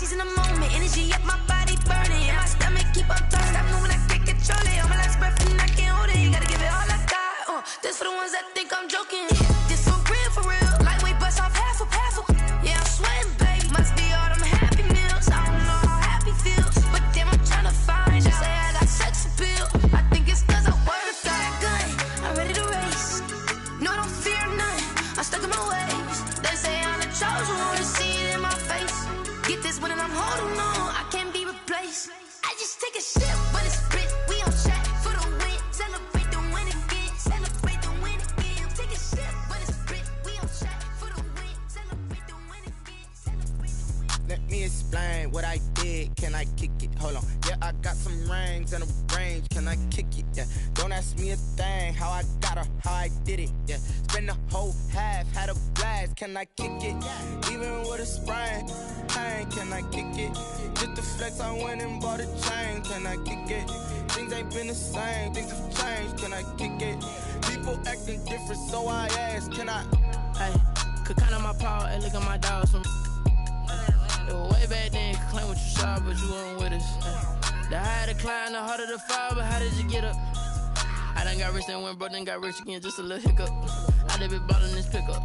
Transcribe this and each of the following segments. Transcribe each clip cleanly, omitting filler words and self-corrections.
Seizing the moment, energy up my body burning. And my stomach keep on turning. Stop moving, I can't control it. On my last breath and I can't hold it. You gotta give it all I got. This for the ones that think I'm joking. This for real, for real. Lightweight bust off half a. Yeah, I'm sweating, babe. Must be all them happy meals. I don't know how happy feels, but damn, I'm tryna find you. Say I got sex appeal. I think it's cause I work that good. I'm ready to race. No, I don't fear none. I'm stuck in my ways. They say I'm the chosen one. See it in my face. Get this one and I'm holding on. I can't be replaced. I just take a sip, but it's split. We on track for the win. Celebrate the win again. Celebrate the win again. Take a sip, but it's split. We on track for the win. Celebrate the win again. Celebrate the win. Let me explain what I did. Can I kick it? Hold on. Yeah, I got some rings and a range. Can I kick it? Yeah. Don't ask me a thing. How I got her, how I did it. Yeah. Spend the whole half, had a blast. Can I kick it? Even with a sprain. Pain, can I kick it? Just the flex, I went and bought a chain. Can I kick it? Things ain't been the same. Things have changed. Can I kick it? People acting different, so I ask. Can I? Hey, could count on my power. Hey, look at my dogs from. It was way back then, could claim what you saw, but you weren't with us. The higher the climb, the harder the fall, but how did you get up? I done got rich, then went broke, then got rich again, just a little hiccup. I done been ballin' this pickup.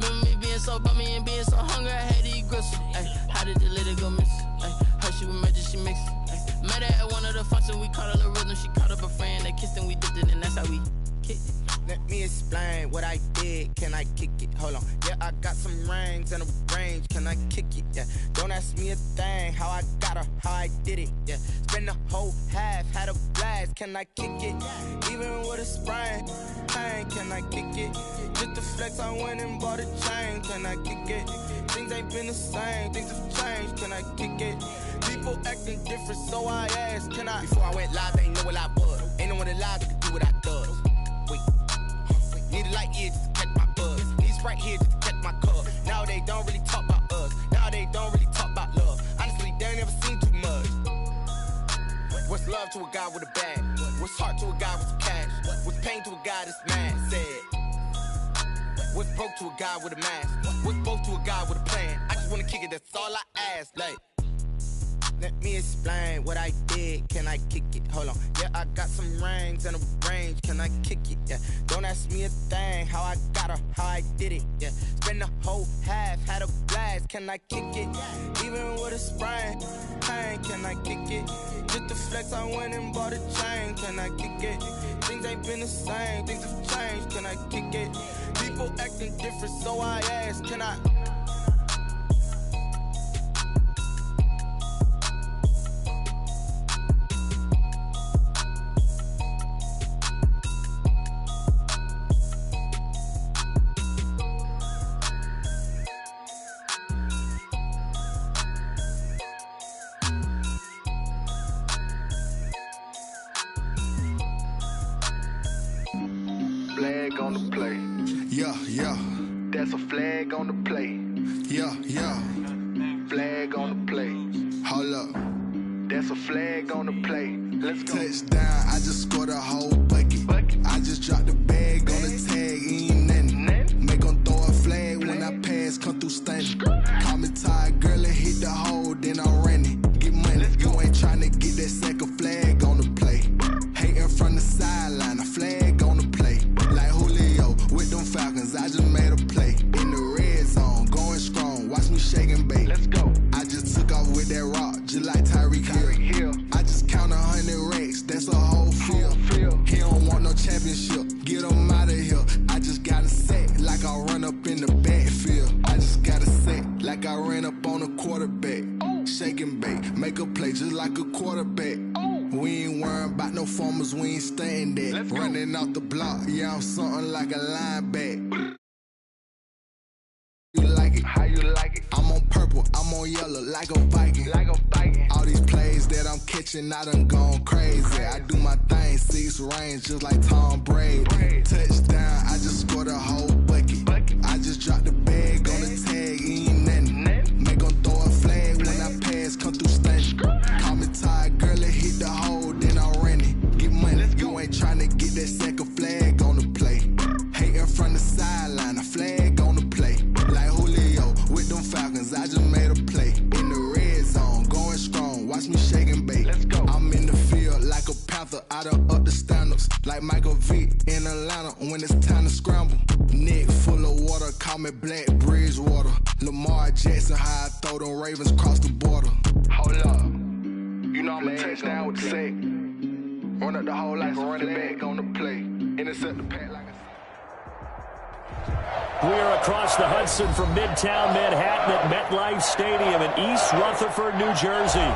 Remember me being so bummy and being so hungry, I had to eat gristle. Ay, how did you let it go miss? Ay, her she was magic, she mixed. Ay, met her at one of the functions, we caught a little rhythm, she caught up a friend, they kissed and we dipped it, and that's how we kicked it. Let me explain what I did. Can I kick it? Hold on. Yeah, I got some rings and a range. Can I kick it? Yeah. Don't ask me a thing. How I got her, how I did it. Yeah. Spend the whole half, had a blast. Can I kick it? Even with a sprain. Pain, can I kick it? Just the flex, I went and bought a chain. Can I kick it? Things ain't been the same. Things have changed. Can I kick it? People acting different, so I asked. Can I? Before I went live, they ain't know what I was. Ain't no one alive that could do what I does. Wait. Need a light year just to catch my buzz. Need Sprite here just to catch my cup. Now they don't really talk about us. Now they don't really talk about love. Honestly, they ain't never seen too much. What's love to a guy with a bag? What's heart to a guy with some cash? What's pain to a guy that's mad? Said. What's broke to a guy with a mask? What's both to a guy with a plan? I just wanna kick it, that's all I ask. Like, let me explain what I did. Can I kick it? Hold on. Yeah, I got some rings and a range. Can I kick it? Yeah. Don't ask me a thing. How I got her, how I did it. Yeah. Spend the whole half, had a blast. Can I kick it? Even with a sprain. Pain, can I kick it? Just the flex, I went and bought a chain. Can I kick it? Things ain't been the same. Things have changed. Can I kick it? People acting different, so I ask. Can I? Flag on the play. Yeah, yeah. That's a flag on the play. Yeah, yeah. Flag on the play. Hold up. That's a flag on the play. Let's go. Touchdown, I just scored a whole bucket. I just dropped the bag on the tag, ain't nothing. Make 'em throw a flag when I pass, come through stunning. Call me tired, girl, and hit the hole, then I'm running. Get money, you ain't tryna get that second flag on the play. Hating from the sideline, a flag on the play. Like Julio with them Falcons, I just made a play. In the red zone, going strong, watch me shake and bake. Let's go. I just took off with that rock, just like Tyreek Hill. I just count 100 racks, that's a whole field. He don't want no championship, get him out of here. I just got a set, like I run up in the backfield. I just got a set, like I ran up on a quarterback. Shake and bake, make a play just like a quarterback. We ain't worrying about no formers, we ain't staying there. Running out the block, yeah, I'm something like a linebacker. You like it? How you like it? I'm on purple, I'm on yellow, like a Viking. Like a Viking. All these plays that I'm catching, I done gone crazy. I do my thing, 6 range, just like Tom Brady. Touchdown, I just scored a whole bucket. I just dropped the bag on the tag, ain't nothing. Make 'em throw a flag when I pass, come through stunning. Call me tired, girl, and hit the hole, then I'm running. Get money, you ain't tryna get that second flag on the play. Hating from the sideline, a flag on the play. Like Julio with them Falcons, I just made a play. In the red zone, like Michael Vick in Atlanta when it's time to scramble. Neck full of water, call me Black Bridgewater. Lamar Jackson, how I throw them Ravens across the border. Hold up. You know I'm a touchdown with the sack. Run up the hole like a running back on the play. Intercept the pack like a... We are across the Hudson from Midtown Manhattan at MetLife Stadium in East Rutherford, New Jersey.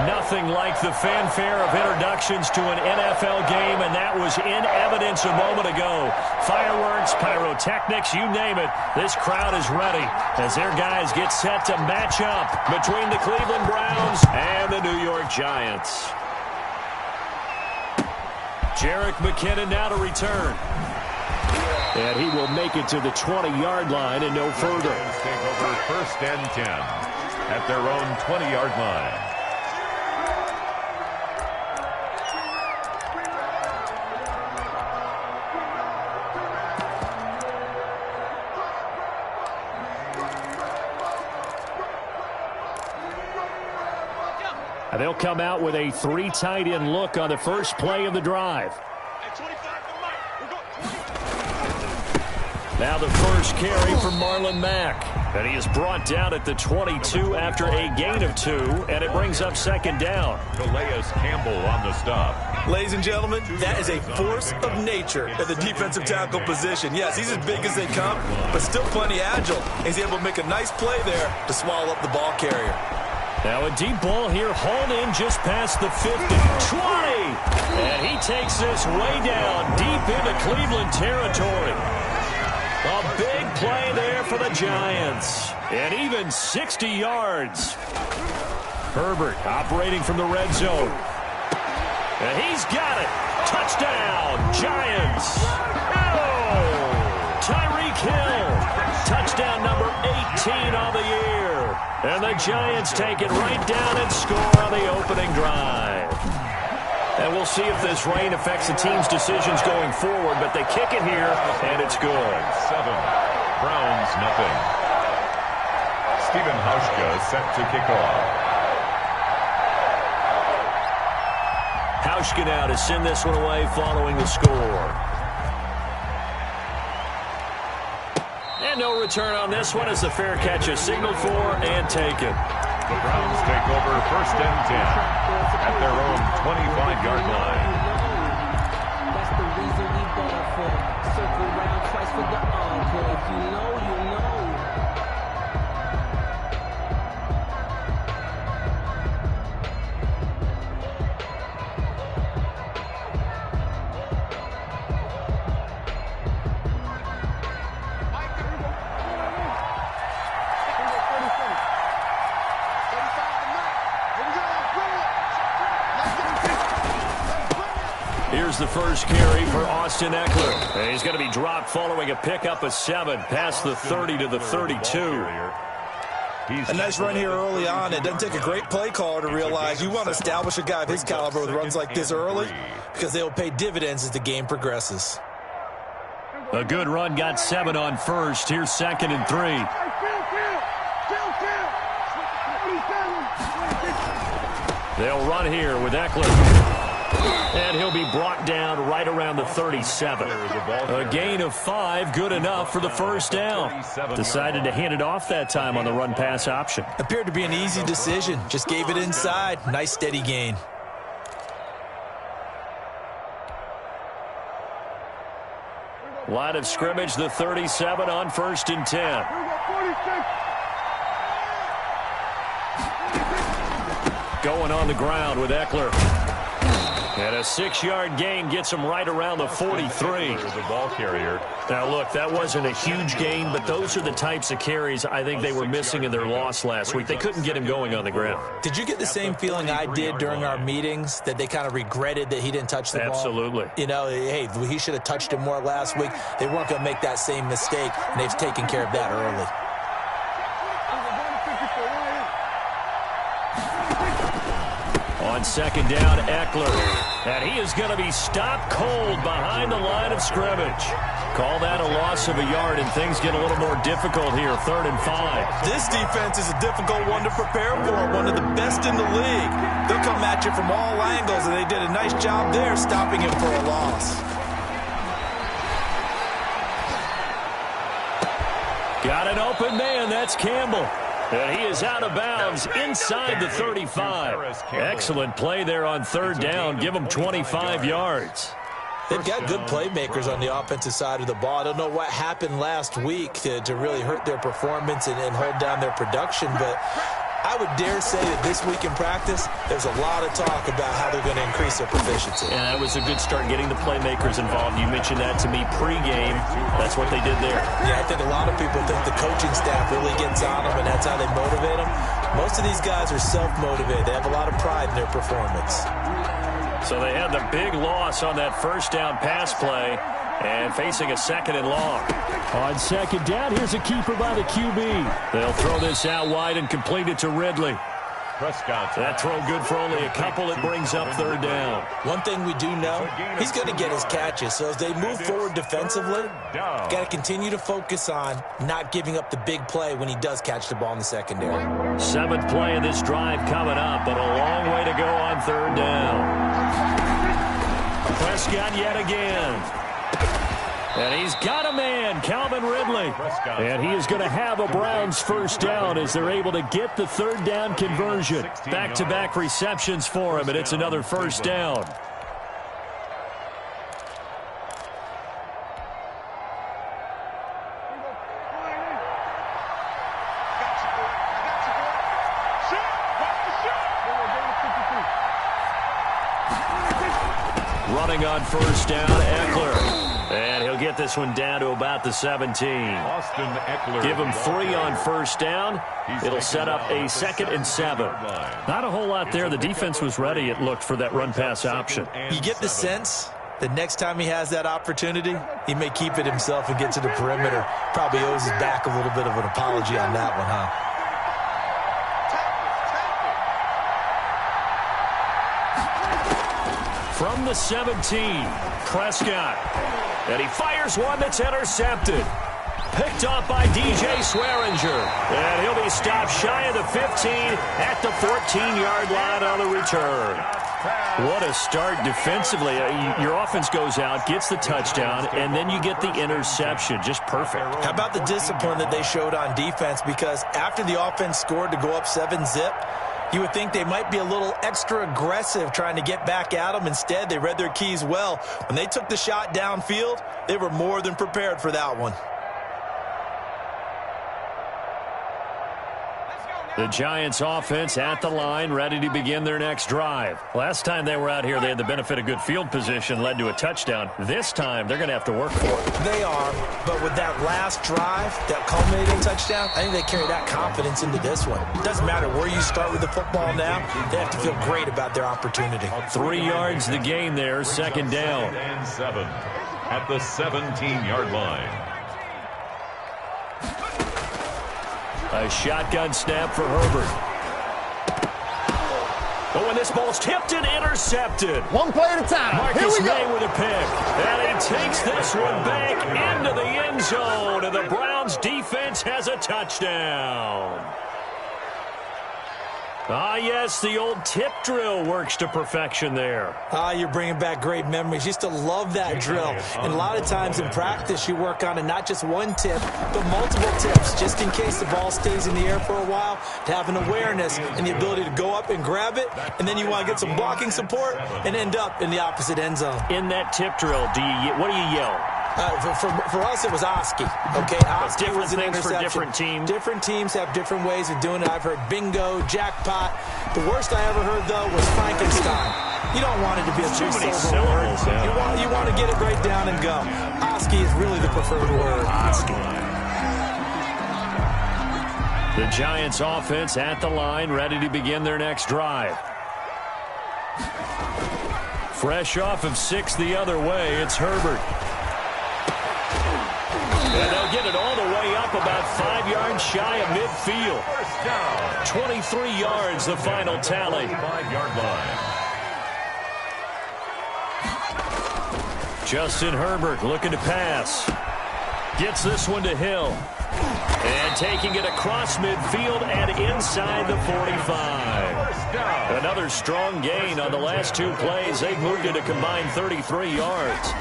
Nothing like the fanfare of introductions to an NFL game, and that was in evidence a moment ago. Fireworks, pyrotechnics, you name it. This crowd is ready as their guys get set to match up between the Cleveland Browns and the New York Giants. Jerick McKinnon now to return. And he will make it to the 20-yard line and no further. Take over 1st and 10 at their own 20-yard line. And they'll come out with a 3 tight end look on the first play of the drive. Now the first carry for Marlon Mack. And he is brought down at the 22 after a gain of 2, and it brings up 2nd down. Calais Campbell on the stop. Ladies and gentlemen, that is a force of nature at the defensive tackle position. Yes, he's as big as they come, but still plenty agile. He's able to make a nice play there to swallow up the ball carrier. Now a deep ball here, hauled in just past the 50. 20! And he takes this way down, deep into Cleveland territory. A big play there for the Giants. And even 60 yards. Herbert operating from the red zone. And he's got it. Touchdown, Giants. Oh! Tyreek Hill. Touchdown number 18 on the year. And the Giants take it right down and score on the opening drive. And we'll see if this rain affects the team's decisions going forward, but they kick it here, and it's good. 7, Browns nothing. Stephen Hauschka set to kick off. Hauschka now to send this one away following the score. And no return on this one as the fair catch is signaled for and taken. The Browns take over 1st and 10 at their own 25-yard line. That's the reason we ball for. Circle round twice for the encore. If you know, you know. Here's the first carry for Austin Eckler. And he's going to be dropped following a pickup of 7 past the 30 to the 32. A nice run here early on. It doesn't take a great play caller to realize you want to establish a guy of his caliber with runs like this early because they will pay dividends as the game progresses. A good run, got 7 on first. Here's 2nd and 3. They'll run here with Eckler. And he'll be brought down right around the 37. A gain of 5, good enough for the first down. Decided to hand it off that time on the run-pass option. Appeared to be an easy decision. Just gave it inside. Nice steady gain. Line of scrimmage, the 37 on 1st and 10. Going on the ground with Eckler. And a 6-yard gain gets him right around the 43. The ball carrier. Now, look, that wasn't a huge gain, but those are the types of carries I think they were missing in their loss last week. They couldn't get him going on the ground. Did you get the same feeling I did during our meetings, that they kind of regretted that he didn't touch the ball? Absolutely. You know, hey, he should have touched it more last week. They weren't going to make that same mistake, and they've taken care of that early. On 2nd down, Eckler. And he is going to be stopped cold behind the line of scrimmage. Call that a loss of a yard, and things get a little more difficult here, 3rd and 5. This defense is a difficult one to prepare for, one of the best in the league. They'll come at you from all angles, and they did a nice job there stopping him for a loss. Got an open man. That's Campbell. And he is out of bounds inside the 35. Excellent play there on third down. Give him 25 yards. They've got good playmakers on the offensive side of the ball. I don't know what happened last week to really hurt their performance and hold down their production, but I would dare say that this week in practice, there's a lot of talk about how they're going to increase their proficiency. And that was a good start getting the playmakers involved. You mentioned that to me pregame. That's what they did there. Yeah, I think a lot of people think the coaching staff really gets on them, and that's how they motivate them. Most of these guys are self-motivated. They have a lot of pride in their performance. So they had the big loss on that first down pass play and facing a second and long. On second down, here's a keeper by the QB. They'll throw this out wide and complete it to Ridley. Prescott. That throw good for only a couple. It brings up third down. One thing we do know, he's going to get his catches. So as they move forward defensively, got to continue to focus on not giving up the big play when he does catch the ball in the secondary. 7th play of this drive coming up, but a long way to go on third down. Prescott yet again. And he's got a man, Calvin Ridley. And he is going to have a Browns first down as they're able to get the third down conversion. Back-to-back receptions for him, and it's another first down. Running on first down, Eckler. And he'll get this one down to about the 17. Austin Eckler. Give him 3 on first down. It'll set up a 2nd and 7. Not a whole lot there. The defense was ready, it looked, for that run-pass option. You get the sense that next time he has that opportunity, he may keep it himself and get to the perimeter. Probably owes his back a little bit of an apology on that one, huh? From the 17, Prescott. And he fires one that's intercepted. Picked off by DJ Swearinger. And he'll be stopped shy of the 15 at the 14-yard line on the return. What a start defensively. Your offense goes out, gets the touchdown, and then you get the interception. Just perfect. How about the discipline that they showed on defense? Because after the offense scored to go up 7-zip, you would think they might be a little extra aggressive trying to get back at them. Instead, they read their keys well. When they took the shot downfield, they were more than prepared for that one. The Giants offense at the line, ready to begin their next drive. Last time they were out here, they had the benefit of good field position, led to a touchdown. This time, they're going to have to work for it. They are, but with that last drive, that culminating touchdown, I think they carry that confidence into this one. It doesn't matter where you start with the football now, they have to feel great about their opportunity. 3 yards the gain there, second down. And 7 at the 17-yard line. A shotgun snap for Herbert. Oh, and this ball's tipped and intercepted. One play at a time. Marcus May with a pick. And he takes this one back into the end zone. And the Browns defense has a touchdown. Ah, yes, the old tip drill works to perfection there. Ah, you're bringing back great memories. Used to love that drill. And a lot of times in practice, you work on it, not just one tip, but multiple tips, just in case the ball stays in the air for a while, to have an awareness and the ability to go up and grab it, and then you want to get some blocking support and end up in the opposite end zone. In that tip drill, what do you yell? For us, it was Oski. Okay, Oski was an interception. For different teams. Different teams have different ways of doing it. I've heard bingo, jackpot. The worst I ever heard, though, was Frankenstein. You don't want it to be a big silver word. You want to get it right down and go. Oski is really the preferred word. Oski. The Giants offense at the line, ready to begin their next drive. Fresh off of 6 the other way, it's Herbert. And they'll get it all the way up about 5 yards shy of midfield. 23 yards, the final tally. 5-yard line. Justin Herbert looking to pass. Gets this one to Hill. And taking it across midfield and inside the 45. Another strong gain on the last 2 plays. They've moved it a combined 33 yards.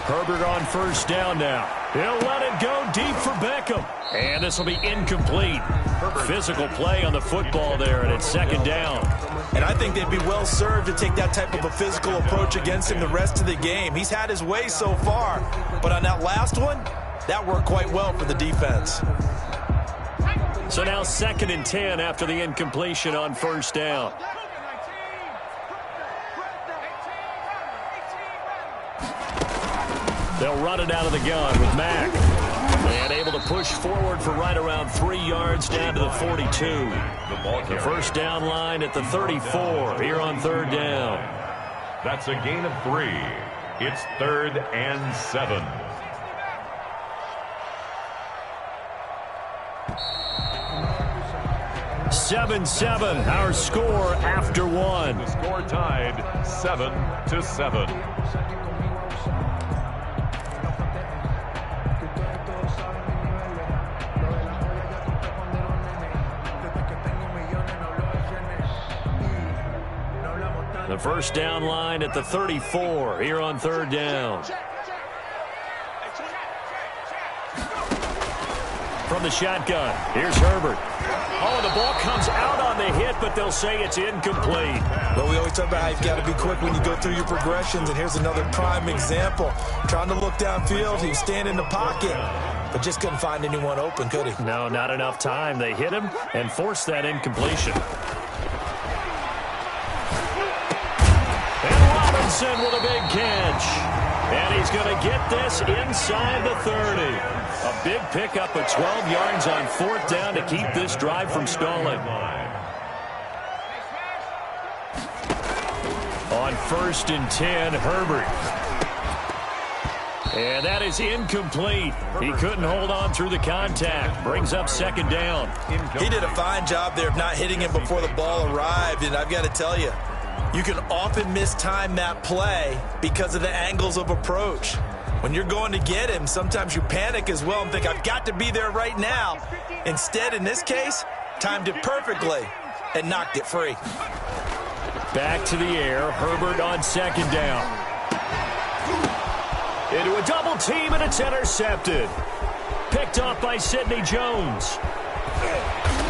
Herbert on first down now. He'll let it go deep for Beckham. And this will be incomplete. Physical play on the football there, and it's second down. And I think they'd be well served to take that type of a physical approach against him the rest of the game. He's had his way so far, but on that last one, that worked quite well for the defense. So now 2nd and 10 after the incompletion on first down. They'll run it out of the gun with Mack. And able to push forward for right around 3 yards down to the 42. The first down line at the 34 here on third down. That's a gain of 3. It's 3rd and 7. (7-7) our score after one. The score tied 7-7. The first down line at the 34 here on third down. From the shotgun, here's Herbert. Oh, the ball comes out on the hit, but they'll say it's incomplete. Well, we always talk about how you've got to be quick when you go through your progressions, and here's another prime example. Trying to look downfield, he was standing in the pocket, but just couldn't find anyone open, could he? No, not enough time. They hit him and forced that incompletion. And Robinson with a big catch. And he's going to get this inside the 30. A big pickup of 12 yards on fourth down to keep this drive from stalling. On 1st and 10, Herbert. And that is incomplete. He couldn't hold on through the contact. Brings up second down. He did a fine job there of not hitting him before the ball arrived, and I've got to tell you, you can often mistime that play because of the angles of approach. When you're going to get him, sometimes you panic as well and think, I've got to be there right now. Instead, in this case, timed it perfectly and knocked it free. Back to the air, Herbert on second down. Into a double team, and it's intercepted. Picked off by Sidney Jones.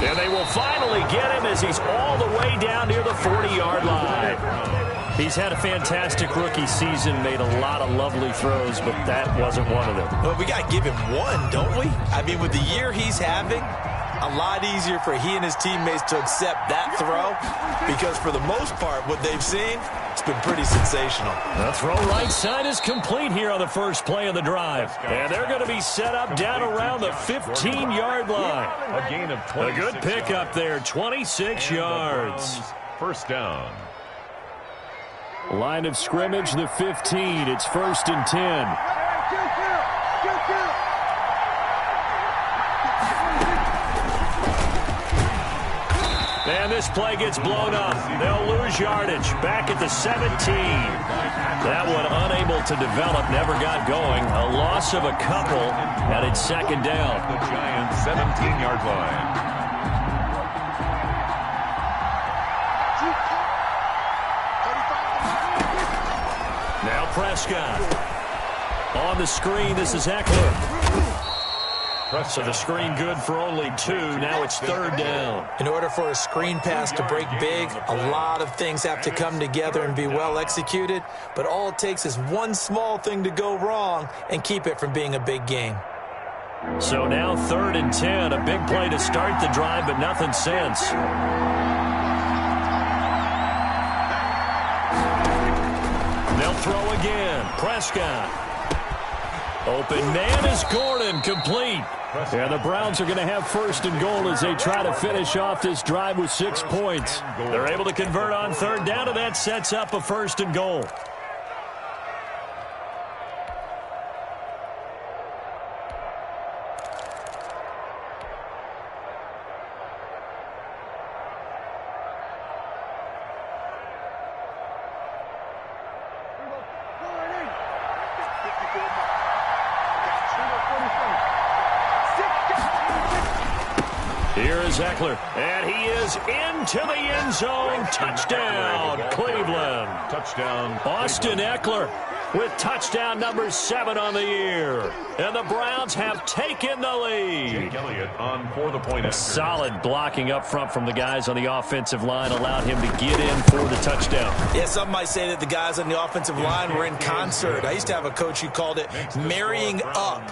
And they will finally get him as he's all the way down near the 40-yard line. He's had a fantastic rookie season, made a lot of lovely throws, but that wasn't one of them. Well, we got to give him one, don't we? I mean, with the year he's having, a lot easier for he and his teammates to accept that throw because for the most part, what they've seen, it's been pretty sensational. The throw right side is complete here on the first play of the drive. And they're going to be set up down around the 15-yard line. A gain of 26. A good pickup there, 26 yards. First down. Line of scrimmage, the 15. It's 1st and 10. And this play gets blown up. They'll lose yardage. Back at the 17. That one unable to develop, never got going. A loss of a couple, and it's second down. The Giants' 17-yard line. Now Prescott. On the screen, this is Eckler. So the screen good for only 2. Now it's third down. In order for a screen pass to break big, a lot of things have to come together and be well executed. But all it takes is one small thing to go wrong and keep it from being a big game. So now 3rd and 10. A big play to start the drive, but nothing since. They'll throw again. Prescott. Open man is Gordon, complete. And the Browns are going to have 1st and goal as they try to finish off this drive with 6 points. They're able to convert on third down, and that sets up a 1st and goal. Here is Eckler, and he is into the end zone. Touchdown, Cleveland. Touchdown, Austin Eckler with touchdown number 7 on the year. And the Browns have taken the lead. Jake Elliott on for the point after. Solid blocking up front from the guys on the offensive line allowed him to get in for the touchdown. Yeah, some might say that the guys on the offensive line were in concert. I used to have a coach who called it marrying up,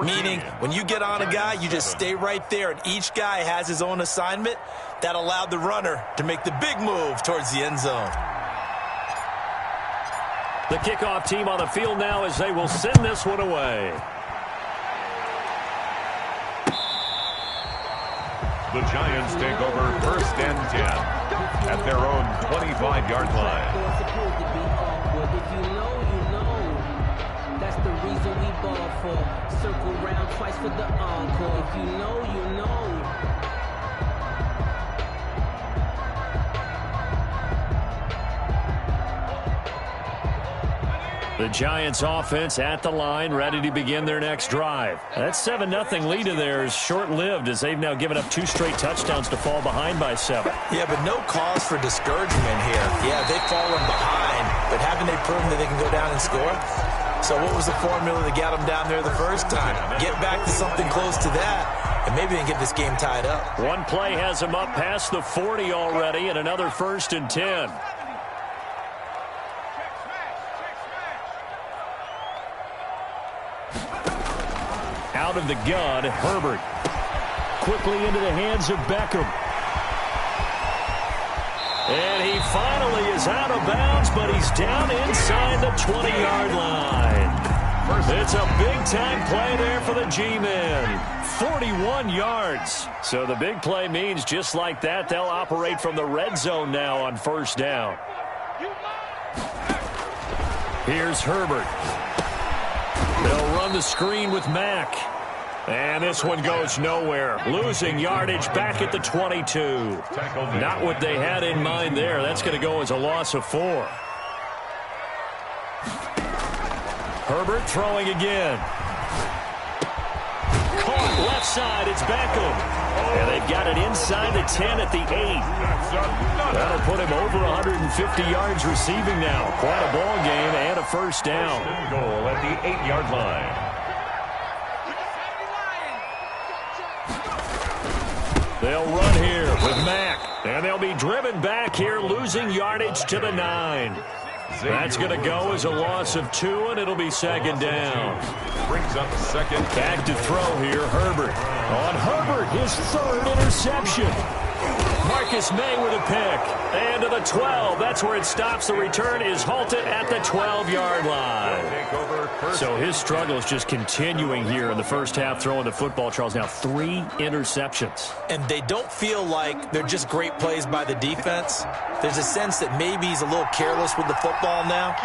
meaning when you get on a guy, you just stay right there, and each guy has his own assignment. That allowed the runner to make the big move towards the end zone. The kickoff team on the field now as they will send this one away. The Giants take over 1st and 10 at their own 25-yard line. If you know, you know. That's the reason we ball for. Circle round twice for the encore. If you know, you know. The Giants offense at the line, ready to begin their next drive. That 7-0 lead of theirs short-lived as they've now given up 2 straight touchdowns to fall behind by 7. Yeah, but no cause for discouragement here. Yeah, they've fallen behind, but haven't they proven that they can go down and score? So what was the formula that got them down there the first time? Get back to something close to that, and maybe they can get this game tied up. One play has them up past the 40 already, and another 1st and 10. Out of the gun, Herbert. Quickly into the hands of Beckham. And he finally is out of bounds, but he's down inside the 20-yard line. It's a big-time play there for the G-men. 41 yards. So the big play means just like that, they'll operate from the red zone now on 1st down. Here's Herbert. They'll run the screen with Mack. And this one goes nowhere. Losing yardage back at the 22. Not what they had in mind there. That's going to go as a loss of 4. Herbert throwing again. Caught left side. It's Beckham. And they've got it inside the 10 at the 8. That'll put him over 150 yards receiving now. Quite a ball game and a 1st down. Goal at the 8-yard line. They'll run here with Mack. And they'll be driven back here, losing yardage to the 9. That's going to go as a loss of 2, and it'll be 2nd down. Brings up 2nd. Back to throw here, Herbert. On Herbert, his 3rd interception. Marcus May with a pick. And to the 12. That's where it stops. The return is halted at the 12-yard line. So his struggle is just continuing here in the first half, throwing the football, Charles. Now 3 interceptions. And they don't feel like they're just great plays by the defense. There's a sense that maybe he's a little careless with the football now.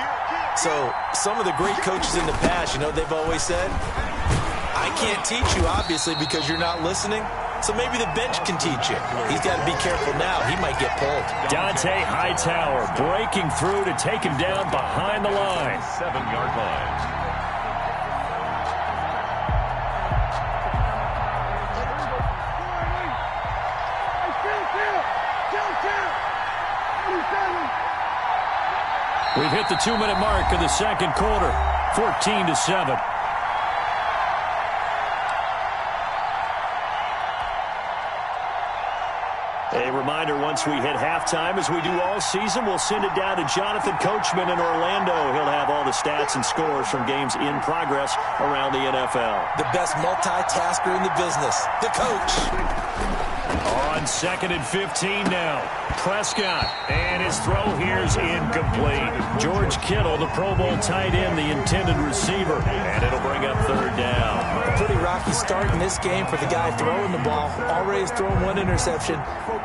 So some of the great coaches in the past, you know, they've always said, I can't teach you, obviously, because you're not listening. So maybe the bench can teach you. He's got to be careful now. He might get pulled. Dante Hightower breaking through to take him down behind the line. 7-yard line. We've hit the 2-minute mark of the 2nd quarter. 14-7. A reminder, once we hit halftime, as we do all season, we'll send it down to Jonathan Coachman in Orlando. He'll have all the stats and scores from games in progress around the NFL. The best multitasker in the business, the coach. On 2nd and 15 now. Prescott, and his throw here's incomplete. George Kittle, the Pro Bowl tight end, the intended receiver, and it'll bring up 3rd down. A pretty rocky start in this game for the guy throwing the ball. Already has thrown 1 interception.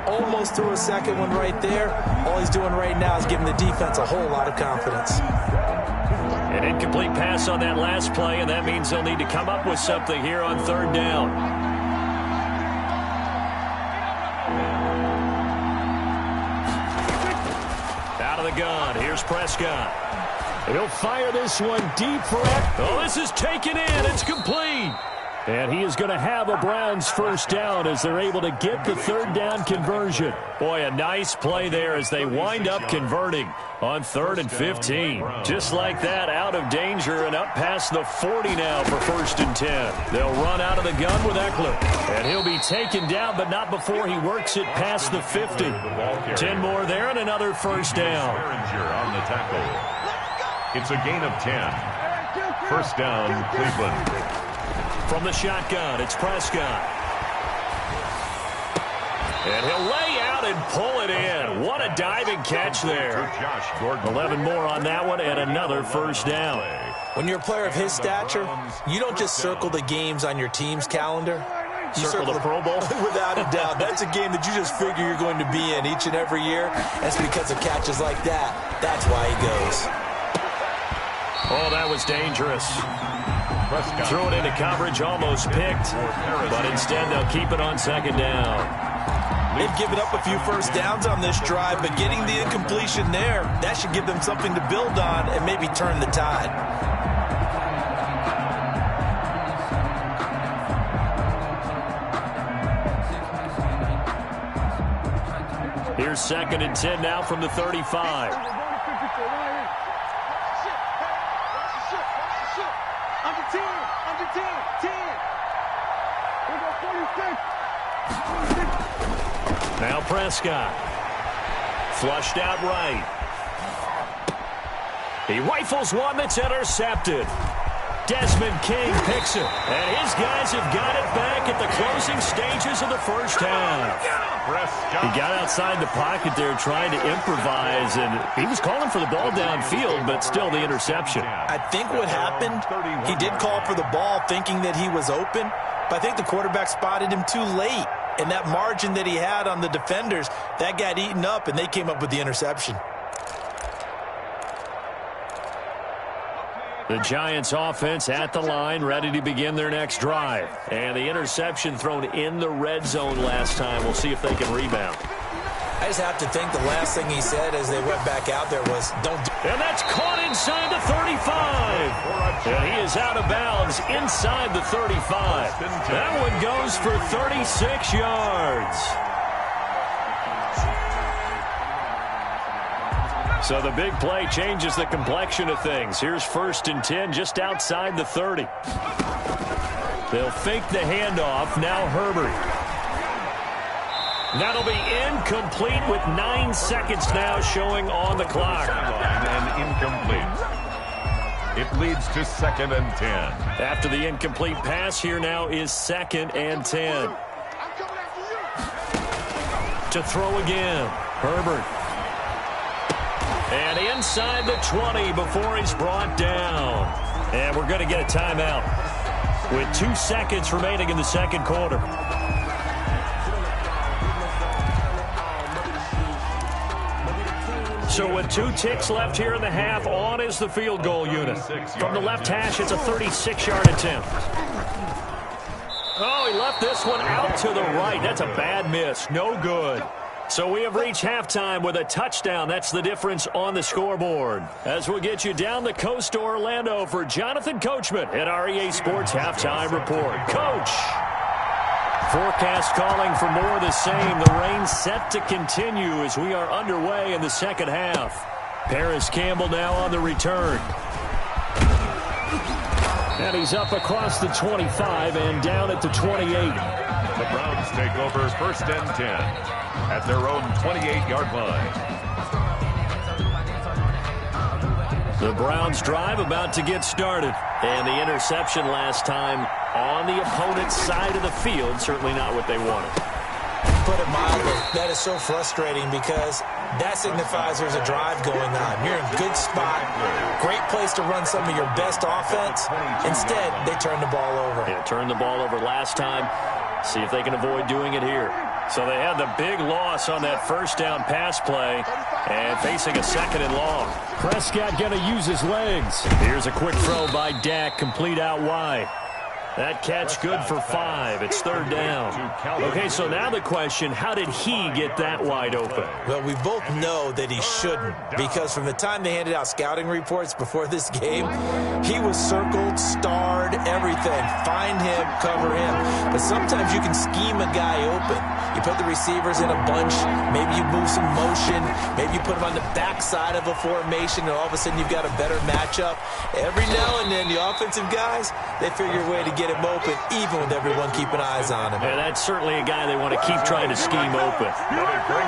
Almost threw a 2nd one right there. All he's doing right now is giving the defense a whole lot of confidence. An incomplete pass on that last play, and that means they'll need to come up with something here on 3rd down. The gun. Here's Prescott. He'll fire this one deep for it. Oh, this is taken in. It's complete. And he is going to have a Browns first down as they're able to get the third down conversion. Boy, a nice play there as they wind up converting on 3rd and 15. Just like that, out of danger and up past the 40 now for 1st and 10. They'll run out of the gun with Eckler. And he'll be taken down, but not before he works it past the 50. 10 more there and another first down. On the tackle. It's a gain of 10. First down, Cleveland. From the shotgun, it's Prescott. And he'll lay out and pull it in. What a diving catch there. 11 more on that one and another first down. When you're a player of his stature, you don't just circle the games on your team's calendar. You circle the Pro Bowl? Without a doubt. That's a game that you just figure you're going to be in each and every year. That's because of catches like that. That's why he goes. Oh, that was dangerous. Threw it into coverage, almost picked, but instead they'll keep it on 2nd down. They've given up a few first downs on this drive, but getting the incompletion there, that should give them something to build on and maybe turn the tide. Here's 2nd and 10 now from the 35. Now Prescott. Flushed out right. He rifles one that's intercepted. Desmond King picks it. And his guys have got it back at the closing stages of the first half. He got outside the pocket there trying to improvise, and he was calling for the ball downfield, but still the interception. I think what happened, he did call for the ball thinking that he was open, but I think the quarterback spotted him too late. And that margin that he had on the defenders, that got eaten up, and they came up with the interception. The Giants offense at the line, ready to begin their next drive. And the interception thrown in the red zone last time. We'll see if they can rebound. I just have to think the last thing he said as they went back out there was, don't do it. And that's caught inside the 35. And he is out of bounds inside the 35. That one goes for 36 yards. So the big play changes the complexion of things. Here's 1st and 10 just outside the 30. They'll fake the handoff. Now Herbert. That'll be incomplete with 9 seconds now showing on the clock. And incomplete. It leads to 2nd and 10. After the incomplete pass, here now is 2nd and 10. To throw again. Herbert. And inside the 20 before he's brought down. And we're going to get a timeout with 2 seconds remaining in the second quarter. So with 2 ticks left here in the half, on is the field goal unit. From the left hash, it's a 36-yard attempt. Oh, he left this one out to the right. That's a bad miss. No good. So we have reached halftime with a touchdown. That's the difference on the scoreboard. As we'll get you down the coast to Orlando for Jonathan Coachman at our EA Sports Halftime Report. Coach! Forecast calling for more of the same. The rain set to continue as we are underway in the second half. Paris Campbell now on the return. And he's up across the 25 and down at the 28. The Browns take over 1st and 10 at their own 28-yard line. The Browns drive about to get started. And the interception last time on the opponent's side of the field, certainly not what they wanted. Put it mildly, that is so frustrating because that signifies there's a drive going on. You're in a good spot, great place to run some of your best offense. Instead, they turn the ball over. Yeah, turned the ball over last time. See if they can avoid doing it here. So they had the big loss on that first down pass play and facing a 2nd and long. Prescott going to use his legs. Here's a quick throw by Dak, complete out wide. That catch good for 5. It's 3rd down. Okay, so now the question, how did he get that wide open? Well, we both know that he shouldn't, because from the time they handed out scouting reports before this game, he was circled, starred, everything. Find him, cover him. But sometimes you can scheme a guy open. You put the receivers in a bunch, maybe you move some motion, maybe you put them on the backside of a formation, and all of a sudden you've got a better matchup. Every now and then, the offensive guys, they figure a way to get him open, even with everyone keeping eyes on him. Yeah, that's certainly a guy they want to keep trying to scheme open.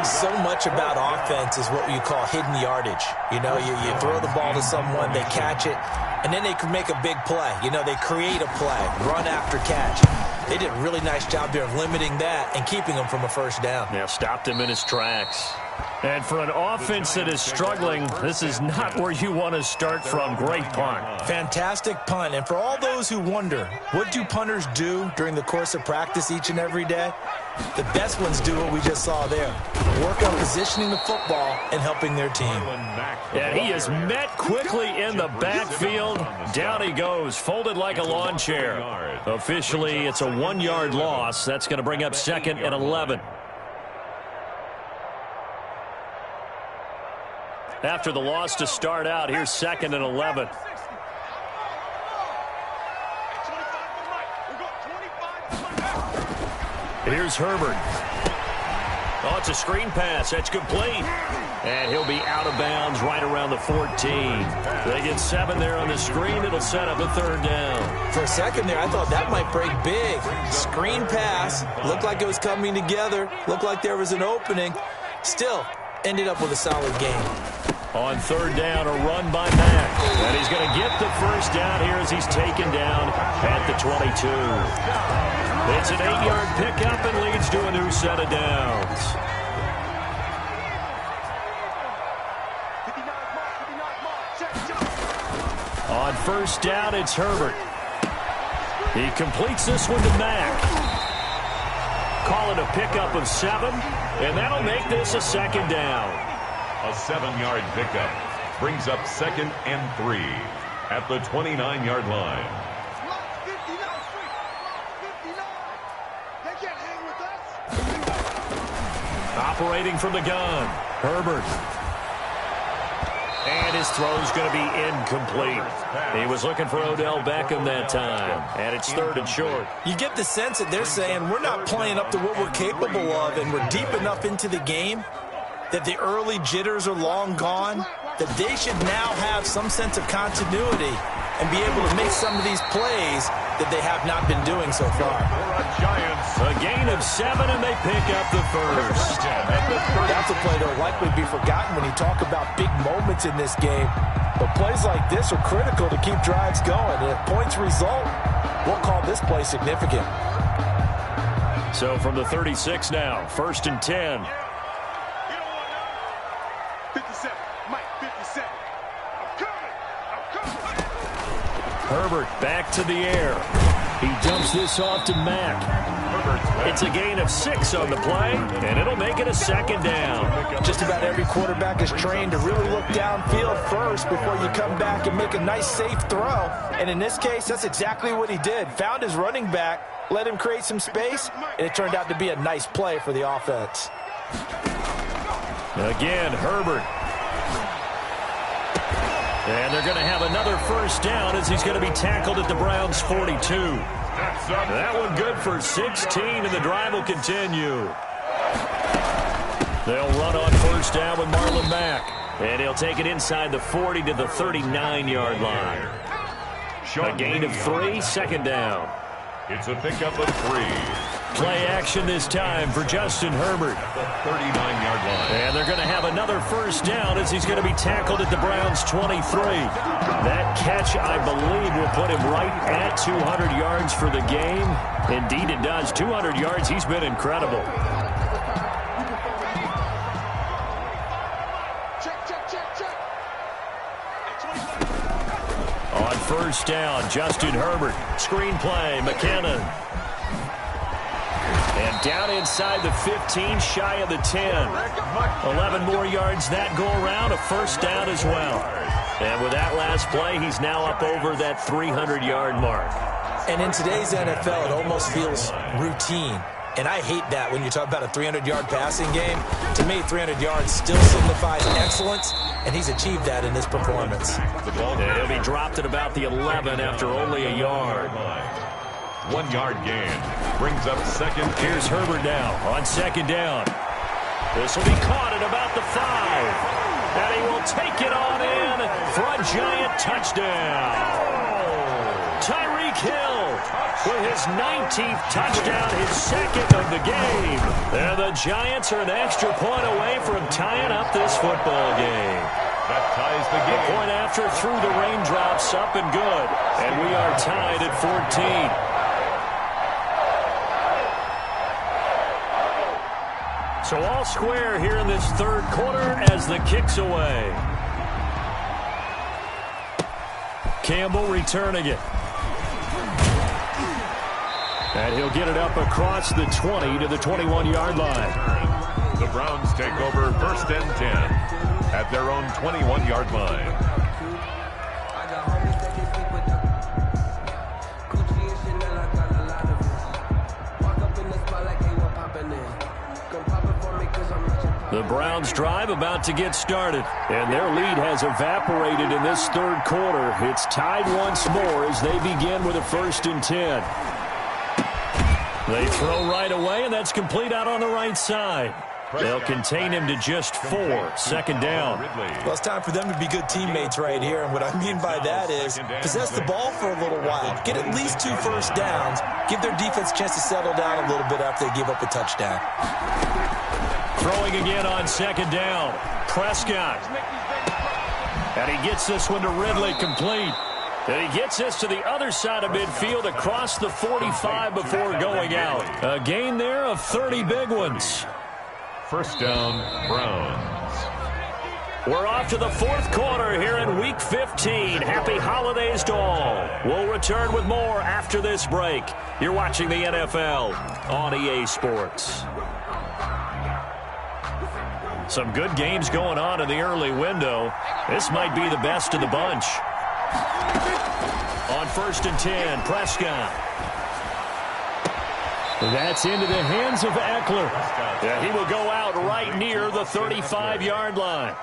So much about offense is what you call hidden yardage. You know, you throw the ball to someone, they catch it, and then they can make a big play. You know, they create a play, run after catch. They did a really nice job there of limiting that and keeping him from a 1st down. Yeah, stopped him in his tracks. And for an offense that is struggling, this is not where you want to start from. Great punt. Fantastic punt. And for all those who wonder, what do punters do during the course of practice each and every day? The best ones do what we just saw there. Work on positioning the football and helping their team. And he is met quickly in the backfield. Down he goes, folded like a lawn chair. Officially, it's a 1-yard loss. That's going to bring up 2nd and 11. After the loss to start out, here's 2nd and 11. Here's Herbert. Oh, it's a screen pass. That's complete. And he'll be out of bounds right around the 14. They get 7 there on the screen. It'll set up a 3rd down. For a second there, I thought that might break big. Screen pass. Looked like it was coming together. Looked like there was an opening. Still, ended up with a solid game. On 3rd down, a run by Mack. And he's going to get the 1st down here as he's taken down at the 22. It's an 8-yard pickup and leads to a new set of downs. On 1st down, it's Herbert. He completes this one to Mack. Call it a pickup of 7, and that'll make this a 2nd down. A 7-yard pickup brings up 2nd and 3 at the 29-yard line. Operating from the gun, Herbert. And his throw's going to be incomplete. He was looking for Odell Beckham that time, and it's 3rd and short. You get the sense that they're saying we're not playing up to what we're capable of, and we're deep enough into the game that the early jitters are long gone, that they should now have some sense of continuity and be able to make some of these plays that they have not been doing so far. A gain of 7, and they pick up the 1st. That's a play that will likely be forgotten when you talk about big moments in this game. But plays like this are critical to keep drives going. And if points result, we'll call this play significant. So from the 36 now, 1st and 10. Herbert back to the air. He dumps this off to Mack. It's a gain of 6 on the play, and it'll make it a 2nd down. Just about every quarterback is trained to really look downfield first before you come back and make a nice, safe throw. And in this case, that's exactly what he did. Found his running back, let him create some space, and it turned out to be a nice play for the offense. Again, Herbert. And they're going to have another 1st down as he's going to be tackled at the Browns' 42. That one good for 16, and the drive will continue. They'll run on 1st down with Marlon Mack. And he'll take it inside the 40 to the 39-yard line. A gain of 3, 2nd down. It's a pickup of 3. Play action this time for Justin Herbert. At the 39-yard line. And they're going to have another 1st down as he's going to be tackled at the Browns' 23. That catch, I believe, will put him right at 200 yards for the game. Indeed, it does. 200 yards. He's been incredible. On 1st down, Justin Herbert. Screen play, McKinnon. And down inside the 15, shy of the 10. 11 more yards that go around, a 1st down as well. And with that last play, he's now up over that 300-yard mark. And in today's NFL, it almost feels routine. And I hate that when you talk about a 300-yard passing game. To me, 300 yards still signifies excellence, and he's achieved that in this performance. He'll be dropped at about the 11 after only a yard. 1 yard gain brings up second. Here's Herbert now on second down. This will be caught at about the 5. And he will take it on in for a giant touchdown. Tyreek Hill with his 19th touchdown, his second of the game. And the Giants are an extra point away from tying up this football game. That ties the game. The point after through the raindrops, up and good. And we are tied at 14. So all square here in this third quarter as the kick's away. Campbell returning it. And he'll get it up across the 20 to the 21-yard line. The Browns take over 1st and 10 at their own 21-yard line. The Browns drive about to get started, and their lead has evaporated in this third quarter. It's tied once more as they begin with a 1st and 10. They throw right away, and that's complete out on the right side. They'll contain him to just 4. 2nd down. Well, it's time for them to be good teammates right here, and what I mean by that is possess the ball for a little while. Get at least 2 first downs. Give their defense a chance to settle down a little bit after they give up a touchdown. Throwing again on 2nd down. Prescott. And he gets this one to Ridley, complete. And he gets this to the other side of midfield across the 45 before going out. A gain there of 30 big ones. 1st down, Browns. We're off to the 4th quarter here in Week 15. Happy holidays to all. We'll return with more after this break. You're watching the NFL on EA Sports. Some good games going on in the early window. This might be the best of the bunch. On 1st and 10, Prescott. That's into the hands of Eckler. Yeah, he will go out right near the 35-yard line.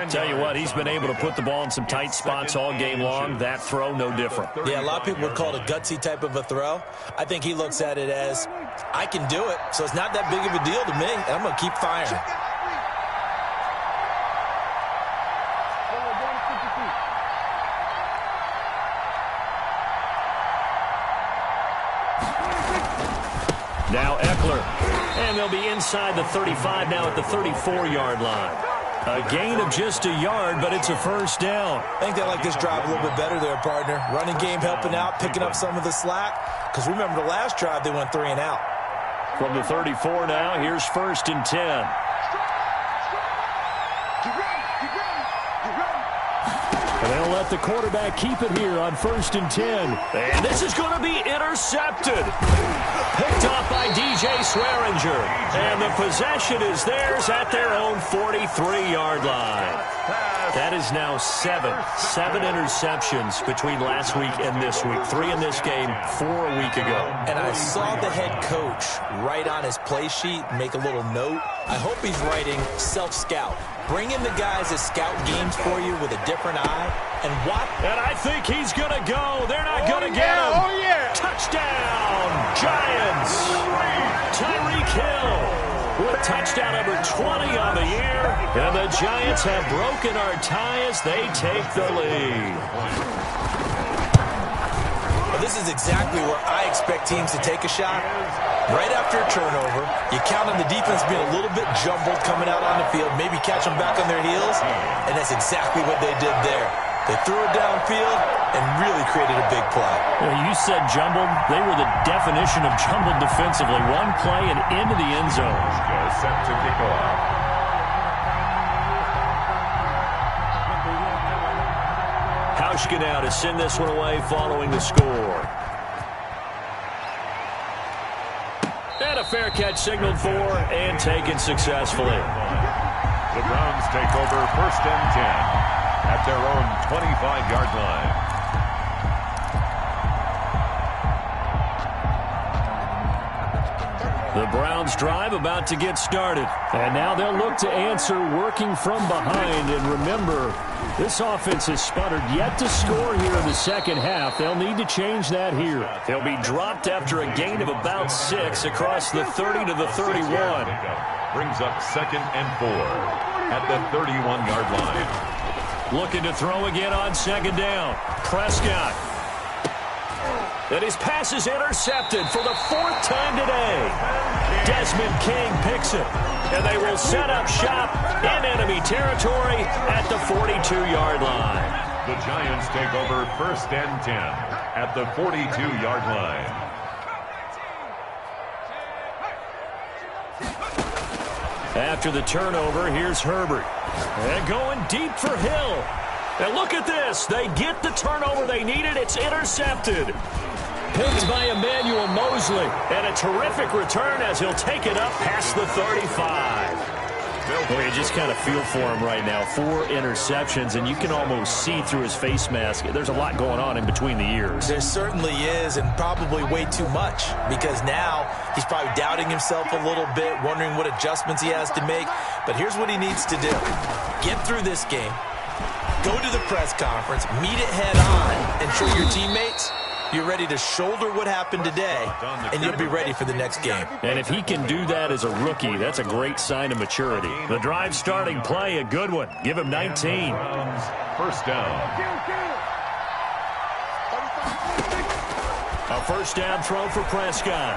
Tell you what, he's been able to put the ball in some tight spots all game long. That throw, no different. Yeah, a lot of people would call it a gutsy type of a throw. I think he looks at it as, I can do it, so it's not that big of a deal to me, and I'm going to keep firing. Now Eckler, and they'll be inside the 35 now at the 34-yard line. A gain of just a yard, but it's a 1st down. I think they like this drive a little bit better there, partner. Running game helping out, picking up some of the slack. Because remember the last drive, they went 3 and out. From the 34 now, here's 1st and 10. And they'll let the quarterback keep it here on 1st and 10. And this is going to be intercepted. Picked off by DJ Swearinger. And the possession is theirs at their own 43-yard line. That is now 7 interceptions between last week and this week. 3 in this game, 4 a week ago. And I saw the head coach write on his play sheet, make a little note. I hope he's writing self-scout. Bring in the guys that scout games for you with a different eye. And what? And I think he's going to go. They're not going to get him. Oh, yeah. Touchdown, Giants. Tyreek Hill with touchdown number 20 on the year. And the Giants have broken our tie as they take the lead. Well, this is exactly where I expect teams to take a shot. Right after a turnover, you count on the defense being a little bit jumbled coming out on the field, maybe catch them back on their heels, and that's exactly what they did there. They threw it downfield and really created a big play. You said jumbled. They were the definition of jumbled defensively. One play and into the end zone. Set to kick off. Hauschka now to send this one away following the score. And a fair catch signaled for and taken successfully. The Browns take over 1st and 10 at their own 25-yard line. The Browns drive about to get started. And now they'll look to answer working from behind. And remember, this offense has sputtered yet to score here in the second half. They'll need to change that here. They'll be dropped after a gain of about 6 across the 30 to the 31. Brings up 2nd and 4 at the 31-yard line. Looking to throw again on 2nd down. Prescott. And his pass is intercepted for the 4th time today. Desmond King picks it. And they will set up shop in enemy territory at the 42-yard line. The Giants take over 1st and 10 at the 42-yard line. After the turnover, here's Herbert. And going deep for Hill. And look at this. They get the turnover they needed. It's intercepted. Picked by Emmanuel Mosley. And a terrific return as he'll take it up past the 35. Well, you just kind of feel for him right now. 4 interceptions, and you can almost see through his face mask. There's a lot going on in between the ears. There certainly is, and probably way too much, because now he's probably doubting himself a little bit, wondering what adjustments he has to make. But here's what he needs to do. Get through this game, go to the press conference, meet it head on, and show your teammates you're ready to shoulder what happened today, and you'll be ready for the next game. And if he can do that as a rookie, that's a great sign of maturity. The drive starting play, a good one. Give him 19. 1st down. A 1st down throw for Prescott.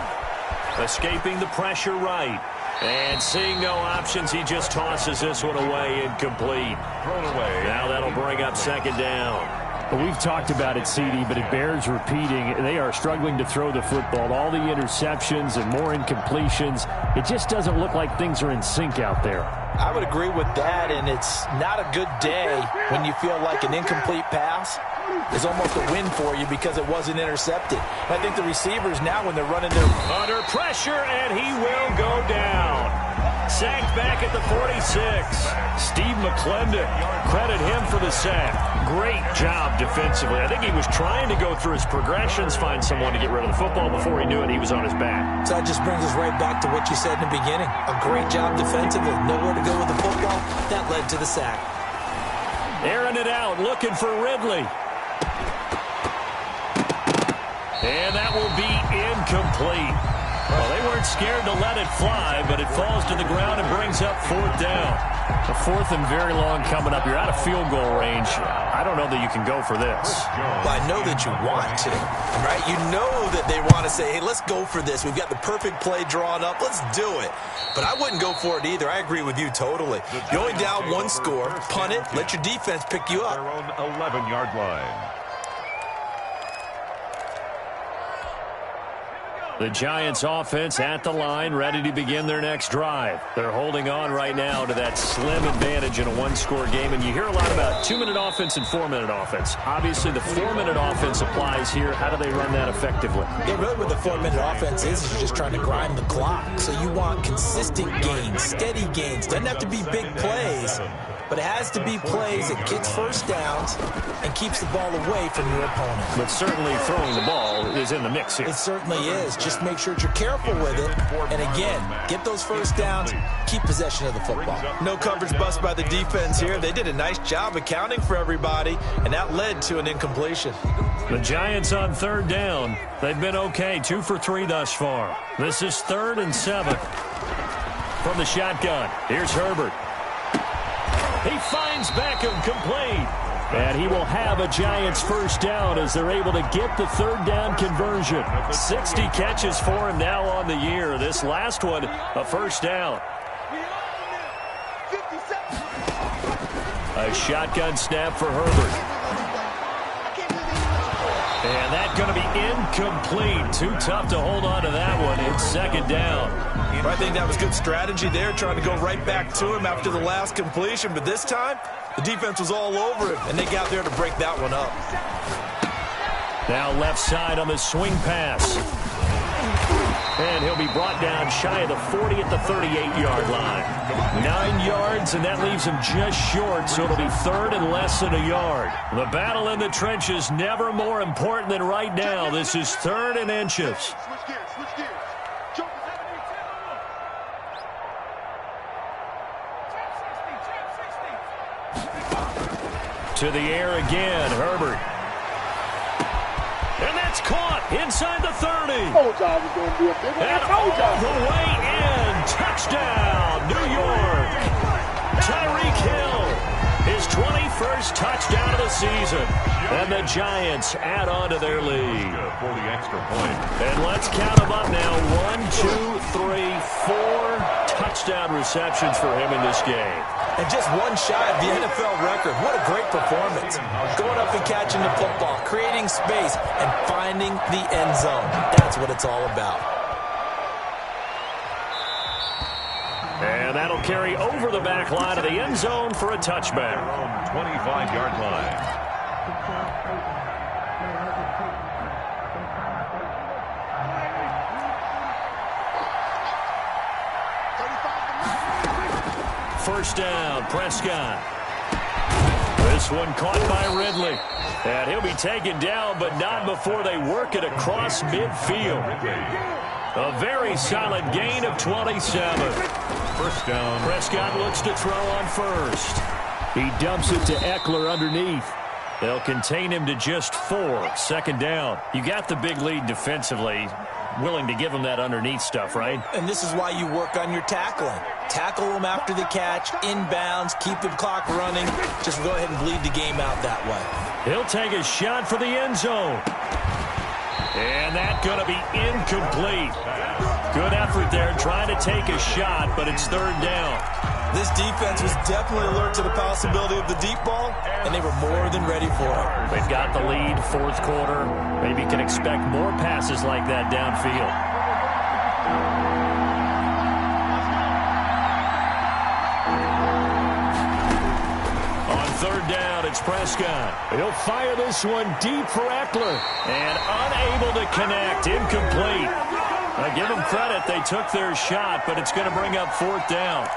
Escaping the pressure right. And seeing no options, he just tosses this one away, incomplete. Thrown away. Now that'll bring up 2nd down. Well, we've talked about it, CD, but it bears repeating. They are struggling to throw the football. All the interceptions and more incompletions. It just doesn't look like things are in sync out there. I would agree with that, and it's not a good day when you feel like an incomplete pass is almost a win for you because it wasn't intercepted. I think the receivers now, when they're running their... Under pressure, and he will go down. Sacked back at the 46. Steve McClendon, credit him for the sack. Great job defensively. I think he was trying to go through his progressions, find someone to get rid of the football. Before he knew it, he was on his back. So that just brings us right back to what you said in the beginning. A great job defensively. Nowhere to go with the football. That led to the sack. Airing it out, looking for Ridley. And that will be incomplete. Well, they weren't scared to let it fly, but it falls to the ground and brings up 4th down. A 4th and very long coming up. You're out of field goal range. I don't know that you can go for this. Well, I know that you want to, right? You know that they want to say, hey, let's go for this. We've got the perfect play drawn up. Let's do it. But I wouldn't go for it either. I agree with you totally. You're only down 1 score. Punt it. Let your defense pick you up. Their own 11-yard line. The Giants offense at the line, ready to begin their next drive. They're holding on right now to that slim advantage in a 1-score game. And you hear a lot about 2-minute offense and 4-minute offense. Obviously, the 4-minute offense applies here. How do they run that effectively? Yeah, really what the 4-minute offense is you're just trying to grind the clock. So you want consistent gains, steady gains. Doesn't have to be big plays, but it has to be plays that gets 1st downs and keeps the ball away from your opponent. But certainly throwing the ball is in the mix here. It certainly is. Just make sure that you're careful with it. And again, get those 1st downs, keep possession of the football. No coverage bust by the defense here. They did a nice job accounting for everybody, and that led to an incompletion. The Giants on 3rd down. They've been okay, 2 for 3 thus far. This is 3rd and 7. From the shotgun, here's Herbert. He finds Beckham complete. And he will have a Giants 1st down as they're able to get the 3rd down conversion. 60 catches for him now on the year. This last one, a 1st down. A shotgun snap for Herbert. And that's going to be incomplete. Too tough to hold on to that one. It's 2nd down. I think that was good strategy there, trying to go right back to him after the last completion. But this time, the defense was all over him, and they got there to break that one up. Now left side on the swing pass. And he'll be brought down shy of the 40 at the 38-yard line. 9 yards, and that leaves him just short, so it'll be 3rd and less than a yard. The battle in the trenches never more important than right now. This is 3rd and inches. To the air again, Herbert. And that's caught inside the 30. And all the way in. Touchdown, New York. Tyreek Hill, his 21st touchdown of the season. And the Giants add on to their lead. For the extra point. And let's count them up now. 1, 2, 3, 4 touchdown receptions for him in this game. And just one shy of the NFL record. What a great performance. Going up and catching the football, creating space, and finding the end zone. That's what it's all about. And that'll carry over the back line of the end zone for a touchback. 25-yard line. First down, Prescott. This one caught by Ridley. And he'll be taken down, but not before they work it across midfield. A very solid gain of 27. First down. Prescott looks to throw on first. He dumps it to Eckler underneath. They'll contain him to just 4. Second down. You got the big lead defensively. Willing to give him that underneath stuff, right? And this is why you work on your tackling. Tackle them after the catch, inbounds, keep the clock running. Just go ahead and bleed the game out that way. He'll take a shot for the end zone. And that's going to be incomplete. Good effort there trying to take a shot, but it's third down. This defense was definitely alert to the possibility of the deep ball, and they were more than ready for it. They've got the lead, fourth quarter. Maybe can expect more passes like that downfield. On third down, it's Prescott. He'll fire this one deep for Eckler. And unable to connect, incomplete. I give them credit, they took their shot, but it's going to bring up fourth down.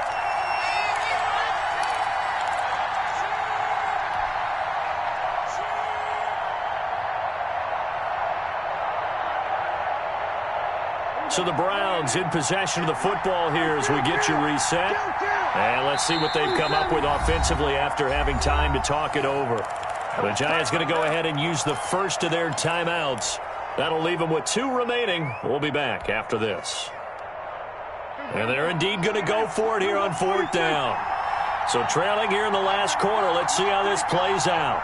So the Browns in possession of the football here as we get you reset. And let's see what they've come up with offensively after having time to talk it over. The Giants going to go ahead and use the first of their timeouts. That'll leave them with 2 remaining. We'll be back after this. And they're indeed going to go for it here on fourth down. So trailing here in the last quarter. Let's see how this plays out.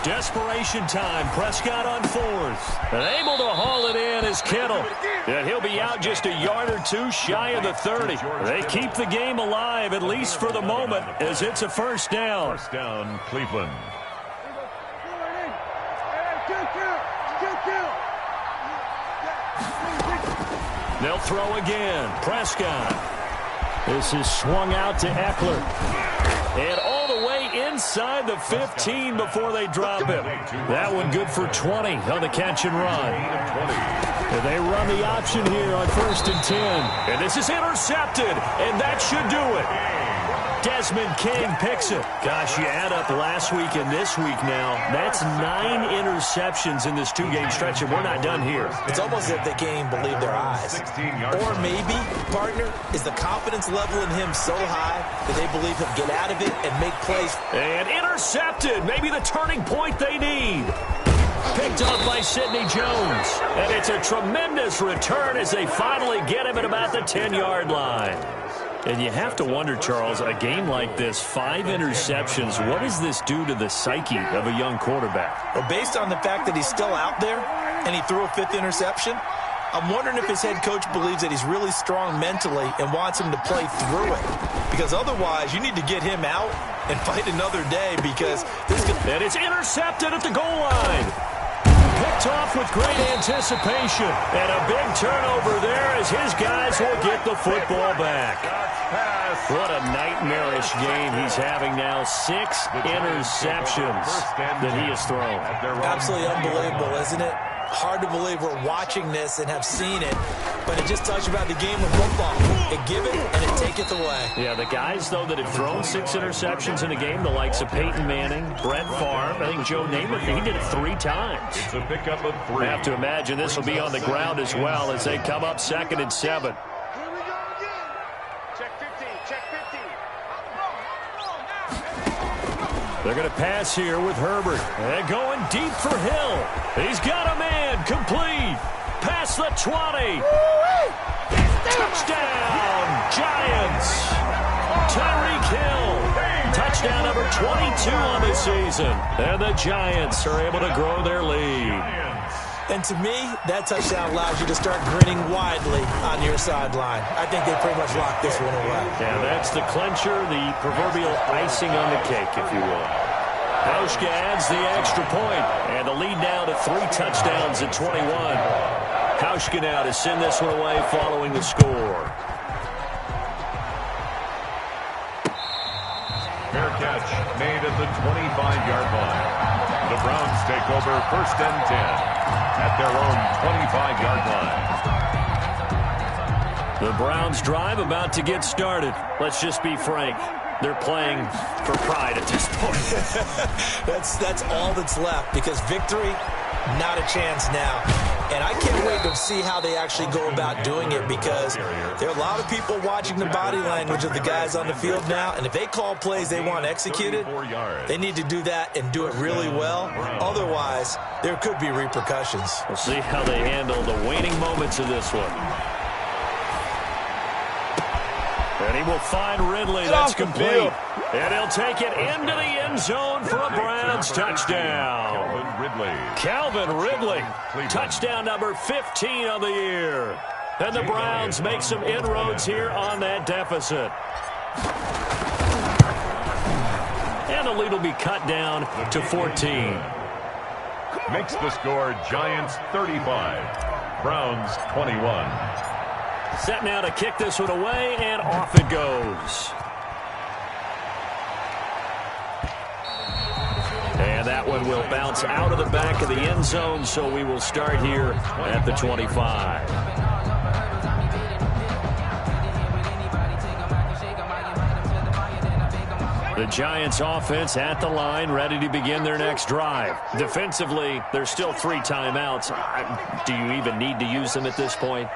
Desperation time. Prescott on fourth. And able to haul it in is Kittle. And he'll be out just a yard or 2 shy of the 30. They keep the game alive, at least for the moment, as it's a first down. First down, Cleveland. They'll throw again. Prescott. This is swung out to Eckler. And all the way inside the 15 before they drop him. That one good for 20 on the catch and run. And they run the option here on 1st and 10. And this is intercepted. And that should do it. Desmond King picks it. Gosh, you add up last week and this week now. That's 9 interceptions in this 2-game stretch, and we're not done here. It's almost as if they can't even believe their eyes. Or maybe, partner, is the confidence level in him so high that they believe he'll get out of it and make plays. And intercepted. Maybe the turning point they need. Picked up by Sidney Jones. And it's a tremendous return as they finally get him at about the 10-yard line. And you have to wonder, Charles, a game like this, 5 interceptions, what does this do to the psyche of a young quarterback? Well, based on the fact that he's still out there and he threw a 5th interception, I'm wondering if his head coach believes that he's really strong mentally and wants him to play through it. Because otherwise, you need to get him out and fight another day because this could... And it's intercepted at the goal line. Picked off with great anticipation. And a big turnover there as his guys will get the football back. What a nightmarish game he's having now. 6 interceptions that he has thrown. Absolutely unbelievable, isn't it? Hard to believe we're watching this and have seen it, but it just talks about the game of football. It give it and it taketh away. Yeah, the guys, though, that have thrown 6 interceptions in a game, the likes of Peyton Manning, Brett Favre, I think Joe Namath, he did it 3 times. It's a pickup of 3. I have to imagine this will be on the ground as well as they come up 2nd and 7. They're going to pass here with Herbert. And going deep for Hill. He's got a man. Complete. Past the 20. Touchdown, Giants. Tyreek Hill. Touchdown number 22 on the season. And the Giants are able to grow their lead. And to me, that touchdown allows you to start grinning widely on your sideline. I think they pretty much locked this one away. Yeah, that's the clincher, the proverbial icing on the cake, if you will. Hauschka adds the extra point, and the lead now to 3 touchdowns at 21. Hauschka now to send this one away following the score. Fair catch made at the 25-yard line. The Browns take over 1st and 10 at their own 25-yard line. The Browns drive about to get started. Let's just be frank. They're playing for pride at this point. That's all that's left, because victory, not a chance now. And I can't wait to see how they actually go about doing it, because there are a lot of people watching the body language of the guys on the field now, and if they call plays they want executed, they need to do that and do it really well. Otherwise, there could be repercussions. We'll see how they handle the waning moments of this one. And he will find Ridley. That's complete. And he'll take it into the end zone for a Browns touchdown. Calvin Ridley. Touchdown number 15 on the year. And the Browns make some inroads here on that deficit. And the lead will be cut down to 14. Makes the score Giants 35, Browns 21. Set now to kick this one away, and off it goes. And that one will bounce out of the back of the end zone, so we will start here at the 25. The Giants offense at the line, ready to begin their next drive. Defensively, there's still 3 timeouts. Do you even need to use them at this point?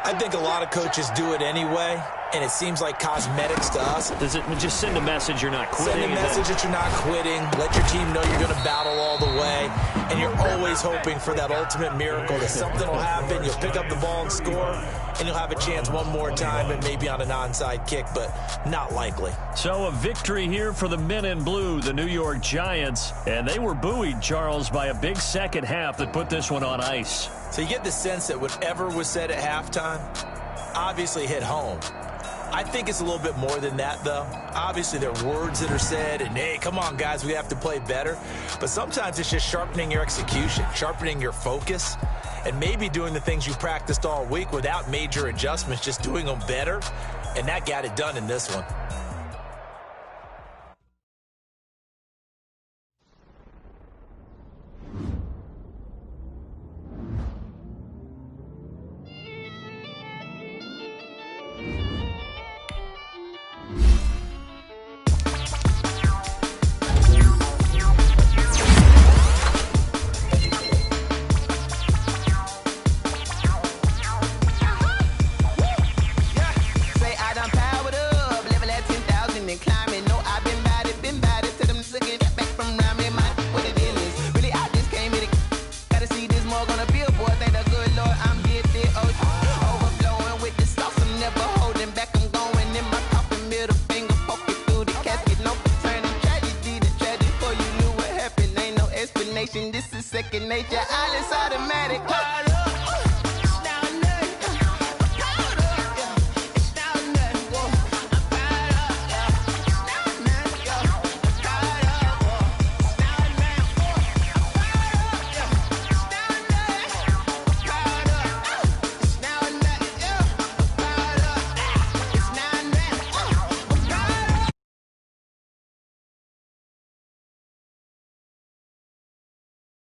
I think a lot of coaches do it anyway, and it seems like cosmetics to us. Does it just send a message you're not quitting? Send a message that you're not quitting. Let your team know you're going to battle all the way, and you're always hoping for that ultimate miracle, that something will happen, you'll pick up the ball and score, and you'll have a chance one more time, and maybe on an onside kick, but not likely. So a victory here for the men in blue, the New York Giants, and they were buoyed, Charles, by a big second half that put this one on ice. So you get the sense that whatever was said at halftime obviously hit home. I think it's a little bit more than that, though. Obviously, there are words that are said, and, hey, come on, guys, we have to play better. But sometimes it's just sharpening your execution, sharpening your focus, and maybe doing the things you practiced all week without major adjustments, just doing them better, and that got it done in this one. This is second nature, all is automatic.